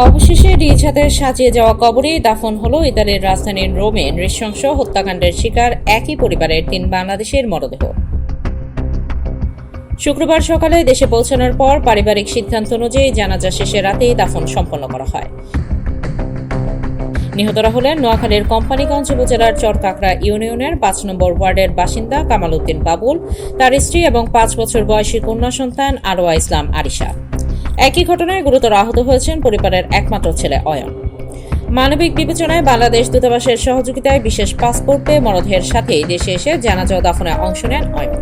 অবশেষে ছাদের সাজিয়ে যাওয়া কবরে দাফন হলো ইতালির রাজধানী রোমে নৃশংস হত্যাকাণ্ডের শিকার একই পরিবারের ৩ বাংলাদেশের মরদেহ। শুক্রবার সকালে দেশে পৌঁছানোর পর পারিবারিক সিদ্ধান্ত অনুযায়ী জানাজা শেষে রাতেই দাফন সম্পন্ন করা হয়। নিহতরা হলেন নোয়াখালীর কোম্পানীগঞ্জ উপজেলার চরকাকড়া ইউনিয়নের ৫ নম্বর ওয়ার্ডের বাসিন্দা কামাল উদ্দিন বাবুল, তার স্ত্রী এবং ৫ বছর বয়সী কন্যা সন্তান আরোয়া ইসলাম আরিশা। একই ঘটনায় গুরুতর আহত হয়েছেন পরিবারের একমাত্র ছেলে অয়ন। মানবিক বিবেচনায় বাংলাদেশ দূতাবাসের সহযোগিতায় বিশেষ পাসপোর্ট পেয়ে মরদেহের সাথেই দেশে এসে জানাজা ও দাফনে অংশ নেন অয়ন।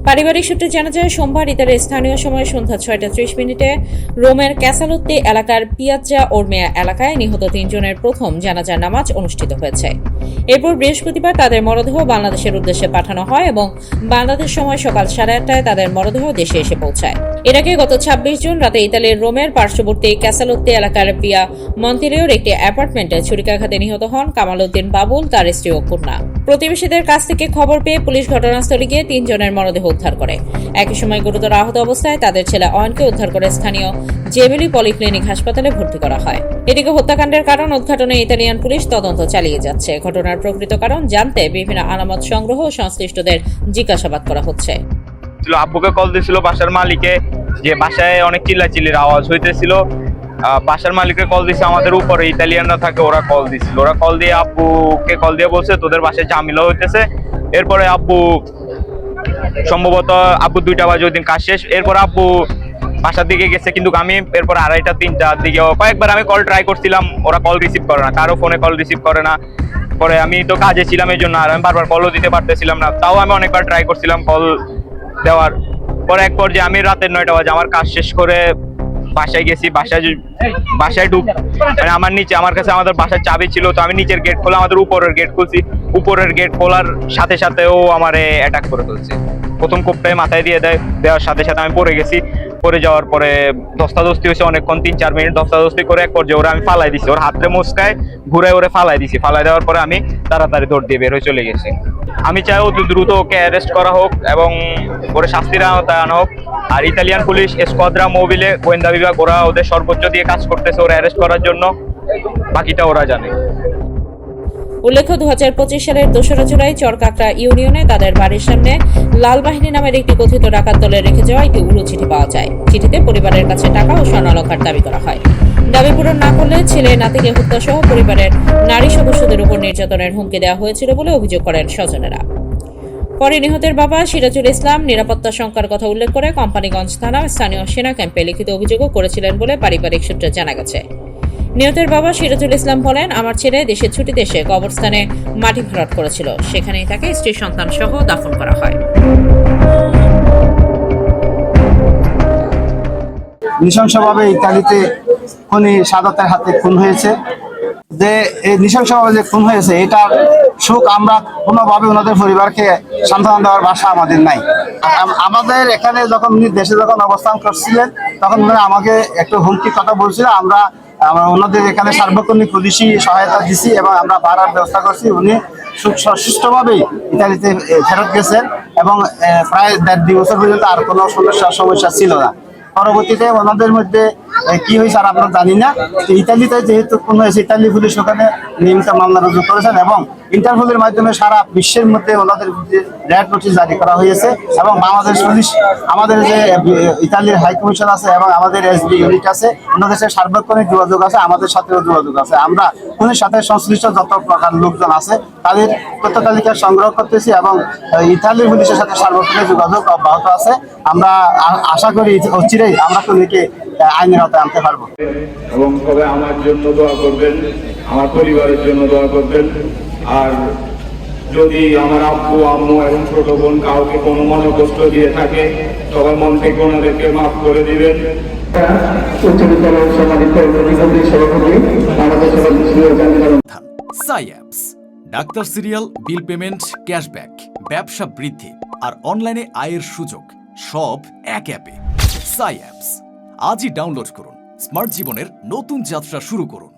পারিবারিক সূত্রে জানা যায়, সোমবার ইতালির স্থানীয় সময় সন্ধ্যা ৬টা ৩০ রোমের ক্যাসালোত্তি এলাকার পিয়াজ্জা ওরমেয়া এলাকায় নিহত ৩ জনের প্রথম জানাজার নামাজ অনুষ্ঠিত হয়েছে। এরপর বৃহস্পতিবার তাদের মরদেহ বাংলাদেশের উদ্দেশ্যে পাঠানো হয় এবং বাংলাদেশ সময় সকাল ৮:৩০টায় তাদের মরদেহ দেশে এসে পৌঁছায়। এর আগে গত ২৬ জুন রাতে ইতালির রোমের পার্শ্ববর্তী ক্যাসালোত্তি এলাকার পিয়া মন্তেরিওর একটি অ্যাপার্টমেন্টে ছুরিকাঘাতে নিহত হন কামাল উদ্দিন বাবুল, তার স্ত্রী ও কন্যা। প্রতিবেশীদের কাছ থেকে খবর পেয়ে পুলিশ ঘটনাস্থলে গিয়ে ৩ জনের মরদেহ উদ্ধার করে। একই সময় গুরুতর আহত অবস্থায় তাদের ছেলে অয়নকে উদ্ধার করে স্থানীয় জেমেলি পলিক্লিনিক হাসপাতালে ভর্তি করা হয়। এদিকে হত্যাকাণ্ডের কারণ উদ্ঘাটনে ইতালিয়ান পুলিশ তদন্ত চালিয়ে যাচ্ছে। ঘটনার প্রকৃত কারণ জানতে বিভিন্ন আলামত সংগ্রহ ও সংশ্লিষ্টদের জিজ্ঞাসাবাদ করা হচ্ছে। আব্বুকে কল দিয়েছিল বাসার মালিকে, যে বাসায় অনেক চিল্লাচিল্লির আওয়াজ হইতেছিল। বাসার মালিককে কল দিছে, আমাদের উপরে ইতালিয়ানরা থাকে, ওরা কল দিছিল। ওরা কল দিয়ে আব্বুকে কল দিয়ে বলছে তোদের বাসায় ঝামেলা হইতেছে। এরপরে আব্বু সম্ভবত ২টা বাজে ওই দিন কাজ শেষ। এরপর আব্বু বাসার দিকে গেছে, কিন্তু আমি এরপর ২:৩০ ৩টার দিকে কয়েকবার আমি কল ট্রাই করছিলাম, ওরা কল রিসিভ করে না, কারো ফোনে কল রিসিভ করে না। পরে আমি তো কাজে ছিলাম, এই জন্য আর আমি বারবার কলও দিতে পারতেছিলাম না। তাও আমি অনেকবার ট্রাই করছিলাম কল দেওয়ার। পরে এক পর্যায়ে আমি রাতের ৯টা বাজে আমার কাজ শেষ করে বাসায় গেছি। বাসায় ঢুক মানে আমার নিচে, আমার কাছে আমাদের বাসার চাবি ছিল, তো আমি নিচের গেট খোলা, আমাদের উপরের গেট খুলছি। উপরের গেট খোলার সাথে সাথে ও আমারে অ্যাটাক করে ফেলছে। প্রথম কোপটাই মাথায় দিয়ে দেওয়ার সাথে সাথে আমি পড়ে গেছি। পড়ে যাওয়ার পরে ধস্তাধস্তি হয়েছে অনেকক্ষণ, ৩-৪ মিনিট ধস্তাধস্তি করে এক পর্যায়ে ওরা আমি ফালাই দিছি, ওর হাতে মুচকায় ঘুরে ওরে ফালাই দিছি। ফালাই দেওয়ার পরে আমি তাড়াতাড়ি দৌড় দিয়ে বের হয়ে চলে গেছি। আমি চাই অতি দ্রুত ওকে অ্যারেস্ট করা হোক এবং ওরে শাস্তির আওতায় আনা হোক। আর ইতালিয়ান পুলিশ স্কোয়াদ্রা মোবিলে গোয়েন্দা বিভাগ, ওরা ওদের সর্বোচ্চ দিয়ে কাজ করতেছে ওরা অ্যারেস্ট করার জন্য, বাকিটা ওরা জানে। উল্লেখ্য, ২০২৫ সালের ২রা জুলাই চরকাকড়া ইউনিয়নে তাদের বাড়ির সামনে লাল বাহিনী নামের একটি কথিত ডাকাত দলে রেখে যাওয়া একটি উড়ো চিঠি পাওয়া যায়। চিঠিতে পরিবারের কাছে টাকা ও স্বর্ণালংকার দাবি করা হয়। দাবি পূরণ না করলে ছেলে নাতিকে হত্যা সহ পরিবারের নারী সদস্যদের উপর নির্যাতনের হুমকি দেওয়া হয়েছিল বলে অভিযোগ করেন স্বজনেরা। পরে নিহতের বাবা সিরাজুল ইসলাম নিরাপত্তা শঙ্কার কথা উল্লেখ করে কোম্পানীগঞ্জ থানা স্থানীয় সেনা ক্যাম্পে লিখিত অভিযোগও করেছিলেন বলে পারিবারিক সূত্রে জানা গেছে। নিহতের বাবা সিরাজুল ইসলাম বলেন, আমার ছেলে দেশের ছুটিতে এসে কবরস্থানে মাটি ভরাট করেছিল, সেখানেই তাকে স্ত্রী সন্তান সহ দাফন করা হয়। নৃশংসভাবে ইতালিতে খুনি সাদাতের হাতে খুন হয়েছে। যে এই নৃশংসভাবে যে খুন হয়েছে, এটার সুখ আমরা কোনোভাবে ওনাদের পরিবারকে সান্ত্বনা দেওয়ার ভাষা আমাদের নাই। আমাদের এখানে যখন উনি দেশে যখন অবস্থান করছিলেন, তখন উনি আমাকে একটু হুমকির কথা বলছিল। আমরা ওনাদের এখানে সার্বক্ষণিক পুলিশি সহায়তা দিছি এবং আমরা ভাড়ার ব্যবস্থা করছি। উনি সুষ্ঠুভাবেই ইতালিতে ফেরত গেছেন এবং প্রায় ১.৫-২ বছর পর্যন্ত আর কোনো সমস্যা ছিল না। পরবর্তীতে ওনাদের মধ্যে কি হয়েছে আর আমরা জানি না। ইতালিতে যেহেতু কোনো হয়েছে, ইতালি পুলিশ ওখানে নিয়মিত মামলা রুজু করেছেন এবং ইন্টারপোলের মাধ্যমে সারা বিশ্বের মধ্যে ওনাদের রেড নোটিশ জারি করা হয়েছে। এবং বাংলাদেশ পুলিশ, আমাদের যে ইতালির হাই কমিশন আছে এবং আমাদের এসবি ইউনিট আছে, ওনাদের সাথে সার্বক্ষণিক যোগাযোগ আছে, আমাদের সাথেও যোগাযোগ আছে। আমরা খুনের সাথে সংশ্লিষ্ট যত প্রকার লোকজন আছে তাদের তথ্য তালিকা সংগ্রহ করতেছি এবং ইতালি পুলিশের সাথে সার্বক্ষণিক যোগাযোগ অব্যাহত আছে। আমরা আশা করি অচিরেই আমরা খুনিকে আইনের আওতায় আনতে পারবো। এবং তবে আমার জন্য দোয়া করবেন, আমার পরিবারের জন্য দোয়া করবেন। আর যদি আমার আব্বু আম্মু এবং ছোট বোন কাউকে কোনো মনে কষ্ট দিয়ে থাকে, সবাই মন থেকে ওনাদেরকে মাফ করে দিবেন। উচ্চ বিদ্যালয়ের সম্মানিত সভাপতি সাইঅ্যাপস, ডাক্তার সিরিয়াল, বিল পেমেন্ট, ক্যাশব্যাক, ব্যবসা বৃদ্ধি আর অনলাইনে আয়ের সুযোগ সব এক অ্যাপে। সাইঅ্যাপস আজই ডাউনলোড করুন। স্মার্ট জীবনের নতুন যাত্রা শুরু করুন।